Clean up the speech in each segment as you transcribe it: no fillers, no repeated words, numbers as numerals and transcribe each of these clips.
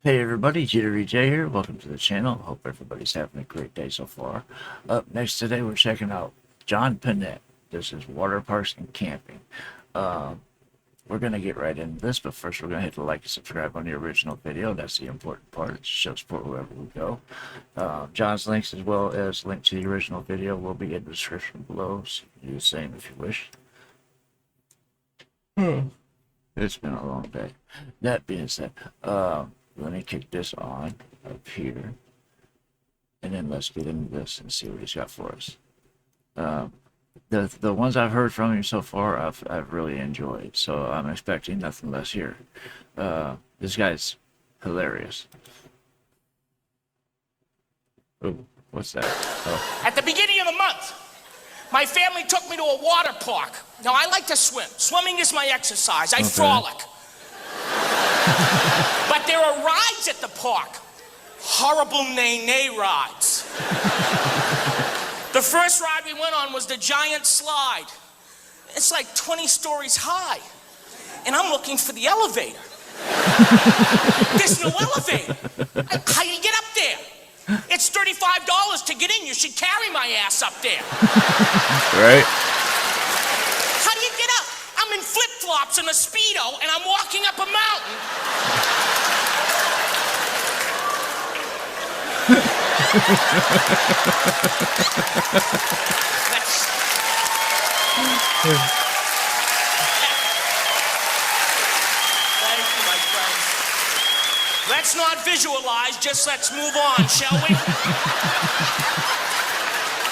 Hey everybody, JitteryJay here. Welcome to the channel. Hope everybody's having a great day so far. Up next today, we're checking out John Pinette. This is water parks and camping. We're going to get right into this, but first we're going to hit the like and subscribe on the original video. That's the important part. It shows support wherever we go. John's links as well as link to the original video will be in the description below, so you can do the same if you wish. It's been a long day. That being said, let me kick this on up here, and then let's get into this and see what he's got for us. The ones I've heard from him so far, I've really enjoyed, so I'm expecting nothing less here. This guy's hilarious. Oh, what's that? Oh. At the beginning of the month, my family took me to a water park. Now, I like to swim. Swimming is my exercise. I frolic. But there are rides at the park. Horrible nay-nay rides. The first ride we went on was the giant slide. It's like 20 stories high. And I'm looking for the elevator. There's no elevator. How do you get up there? It's $35 to get in. You should carry my ass up there. Right? How do you get up? I'm in flip-flops and a Speedo, and I'm walking up a mountain. Thank you, my friends. Let's not visualize, just let's move on, shall we?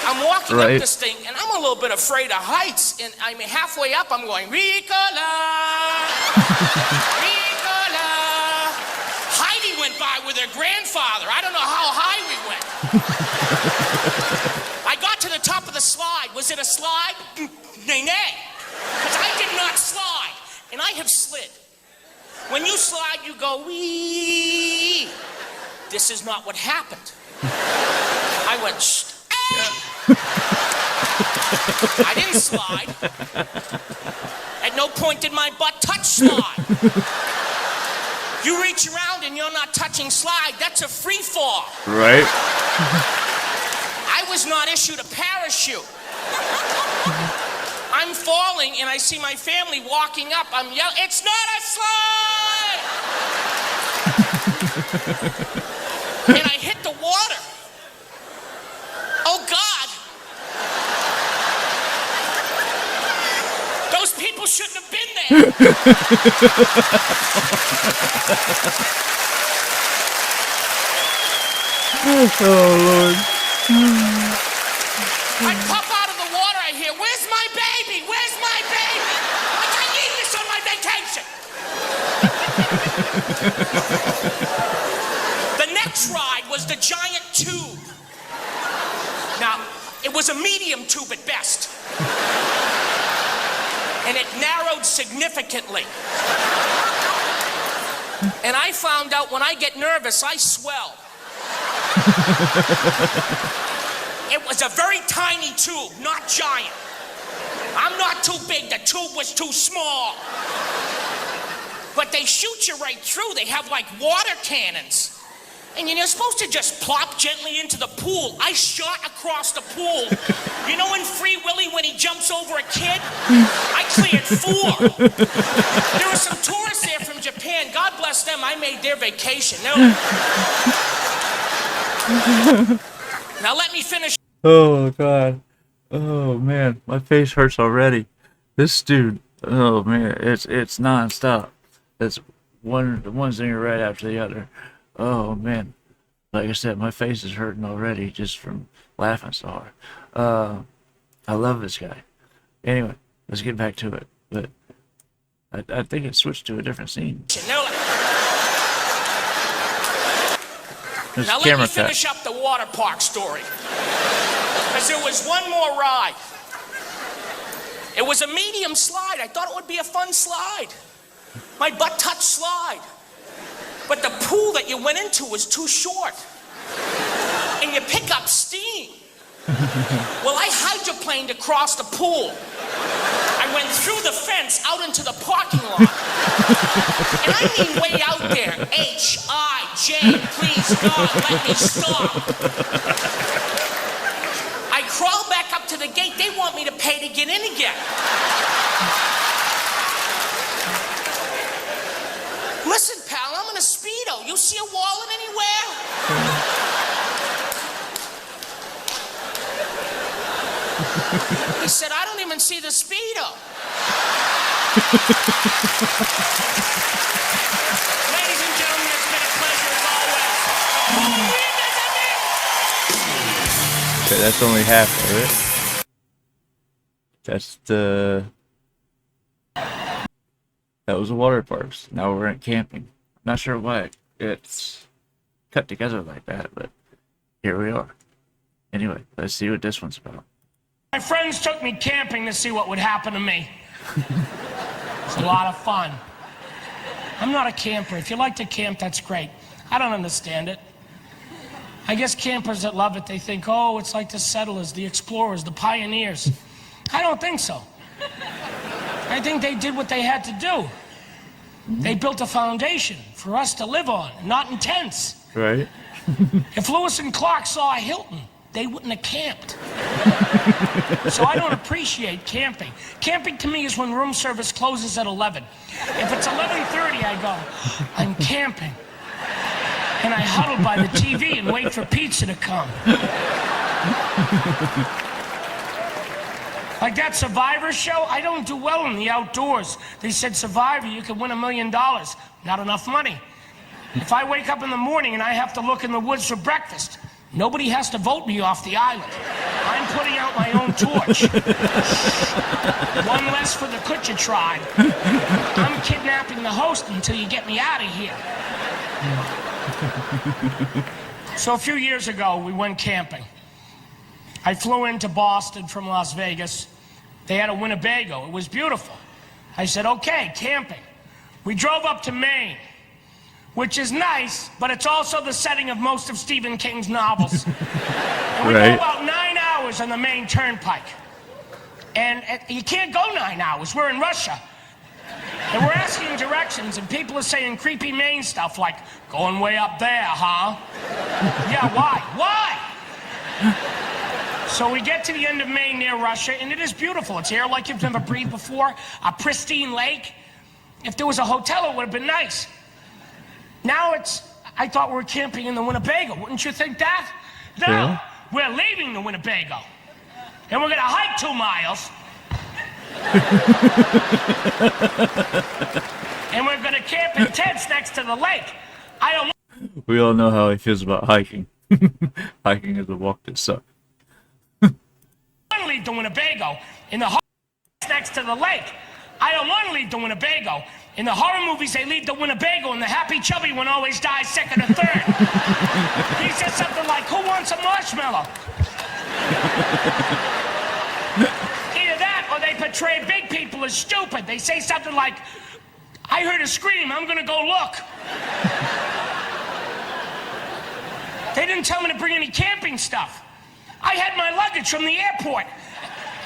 I'm walking up this thing, and I'm a little bit afraid of heights. And I mean, halfway up, I'm going, Ricola, Ricola. Heidi went by with her grandfather. I don't know how high we went. I got to the top of the slide. Was it a slide? Nay, nay. Because I did not slide, and I have slid. When you slide, you go, wee. This is not what happened. I went, shh. I didn't slide. At no point did my butt touch slide. You reach around and you're not touching slide, that's a free fall. Right? I was not issued a parachute. I'm falling and I see my family walking up. I'm yelling, it's not a slide! And I hit the water. Oh, God. Those people shouldn't have been there. Oh, Lord. I pop out of the water, I hear, where's my baby? Where's my baby? Like, I need this on my vacation. The next ride was the giant tube. Now, it was a medium tube at best. And it narrowed significantly. And I found out when I get nervous, I swell. It was a very tiny tube, not giant. I'm not too big, the tube was too small. But they shoot you right through. They have like water cannons. And you're supposed to just plop gently into the pool. I shot across the pool. You know in Free Willy when he jumps over a kid? I cleared 4. There were some tourists there from Japan. God bless them, I made their vacation. Now let me finish. Oh, God. Oh, man. My face hurts already. This dude, oh, man, it's non-stop. It's one thing right after the other. Oh, man. Like I said, my face is hurting already just from laughing so hard. I love this guy. Anyway, let's get back to it. But I think it switched to a different scene. Now let me finish up the water park story. Because there was one more ride. It was a medium slide. I thought it would be a fun slide. My butt touch slide. But the pool that you went into was too short. And you pick up steam. Well, I hydroplaned across the pool. I went through the fence out into the parking lot. And I mean way out there. H-I Jay, please, God, let me stop. I crawl back up to the gate. They want me to pay to get in again. Listen, pal, I'm in a Speedo. You see a wallet anywhere? He said, I don't even see the Speedo. Ladies and gentlemen, it's been a pleasure as always. Okay, that's only half of it. That's the... That was the water parks. Now we're at camping. Not sure why it's cut together like that, but here we are. Anyway, let's see what this one's about. My friends took me camping to see what would happen to me. It's a lot of fun. I'm not a camper. If you like to camp, that's great. I don't understand it. I guess campers that love it, they think, oh, it's like the settlers, the explorers, the pioneers. I don't think so. I think they did what they had to do. They built a foundation for us to live on, not in tents. Right. If Lewis and Clark saw a Hilton, they wouldn't have camped. So I don't appreciate camping. Camping to me is when room service closes at 11. If it's 11:30, I go, I'm camping. And I huddle by the TV and wait for pizza to come. Like that Survivor show, I don't do well in the outdoors. They said, Survivor, you could win $1 million. Not enough money. If I wake up in the morning and I have to look in the woods for breakfast, nobody has to vote me off the island. I'm putting out my own torch. One less for the Kutcha tribe. I'm kidnapping the host until you get me out of here. So a few years ago, we went camping. I flew into Boston from Las Vegas. They had a Winnebago. It was beautiful. I said, okay, camping. We drove up to Maine, which is nice, but it's also the setting of most of Stephen King's novels. And we go about 9 hours on the Maine Turnpike. And you can't go 9 hours. We're in Russia. And we're asking directions, and people are saying creepy Maine stuff like, going way up there, huh? Yeah, why? Why? So we get to the end of Maine near Russia, and it is beautiful. It's air like you've never breathed before, a pristine lake. If there was a hotel, it would have been nice. Now I thought we were camping in the Winnebago. Wouldn't you think that? No, yeah. We're leaving the Winnebago. And we're gonna hike 2 miles. And we're gonna camp in tents next to the lake. We all know how he feels about hiking. Hiking is a walk that sucks. Leave the Winnebago in the next to the lake. I don't want to leave the Winnebago. In the horror movies, they leave the Winnebago, and the happy chubby one always dies second or third. He said something like, "Who wants a marshmallow?" Either that, or they portray big people as stupid. They say something like, "I heard a scream. I'm gonna go look." They didn't tell me to bring any camping stuff. I had my luggage from the airport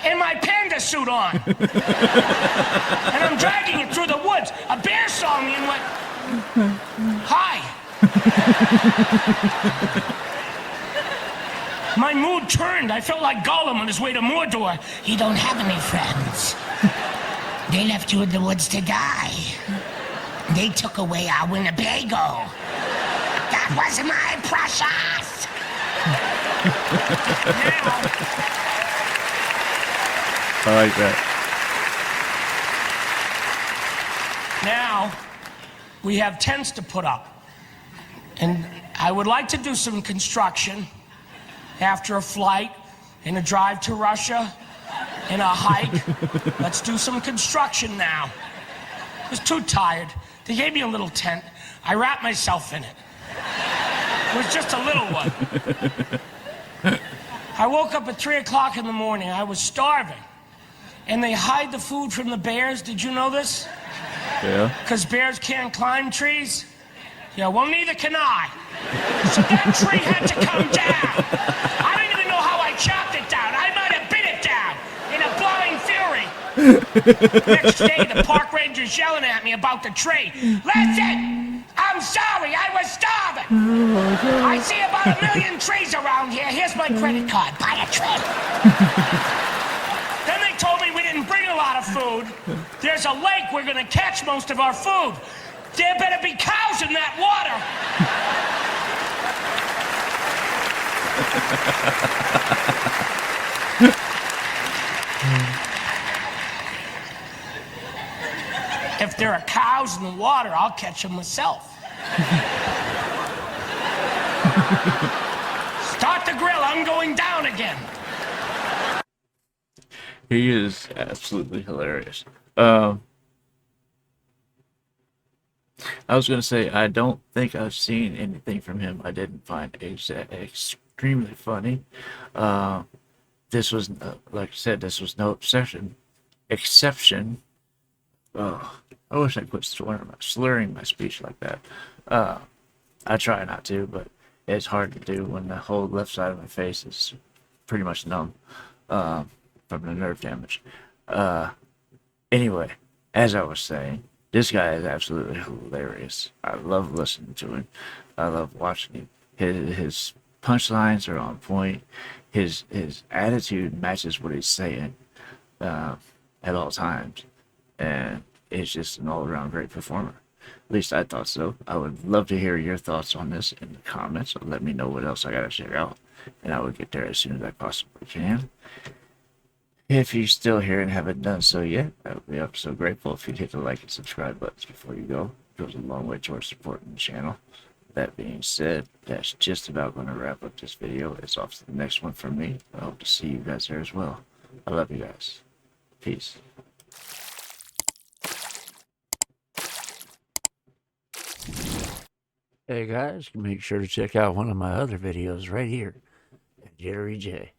and my panda suit on. And I'm dragging it through the woods. A bear saw me and went, "Hi." My mood turned. I felt like Gollum on his way to Mordor. You don't have any friends. They left you in the woods to die. They took away our Winnebago. That was my precious. I like that. Now, we have tents to put up. And I would like to do some construction after a flight, and a drive to Russia, and a hike. Let's do some construction now. I was too tired. They gave me a little tent. I wrapped myself in it. It was just a little one. I woke up at 3 o'clock in the morning. I was starving. And they hide the food from the bears. Did you know this? Yeah. Because bears can't climb trees? Yeah, well, neither can I. So that tree had to come down. I don't even know how I chopped it down. I might have bit it down in a blind fury. Next day, the park ranger's yelling at me about the tree. Listen, I'm sorry, I was starving. I see about 1 million trees around here. Here's my credit card. Buy a tree. Then they told me we didn't bring a lot of food. There's a lake. We're going to catch most of our food. There better be cows in that water. If there are cows in the water, I'll catch them myself. Start the grill. I'm going down again. He is absolutely hilarious. I was going to say, I don't think I've seen anything from him I didn't find extremely funny. This was, like I said, this was no exception. Oh, I wish I quit slurring my speech like that. I try not to, but it's hard to do when the whole left side of my face is pretty much numb from the nerve damage. Anyway, as I was saying, this guy is absolutely hilarious. I love listening to him. I love watching him. His punchlines are on point. His attitude matches what he's saying at all times, and it's just an all-around great performer. At least I thought so. I would love to hear your thoughts on this in the comments. So let me know what else I gotta check out, and I will get there as soon as I possibly can. If you're still here and haven't done so yet, I would be so grateful if you'd hit the like and subscribe buttons before you go. It goes a long way towards supporting the channel. That being said, that's just about going to wrap up this video. It's off to the next one from me. I hope to see you guys there as well. I love you guys. Peace. Hey guys, make sure to check out one of my other videos right here at JitteryJay.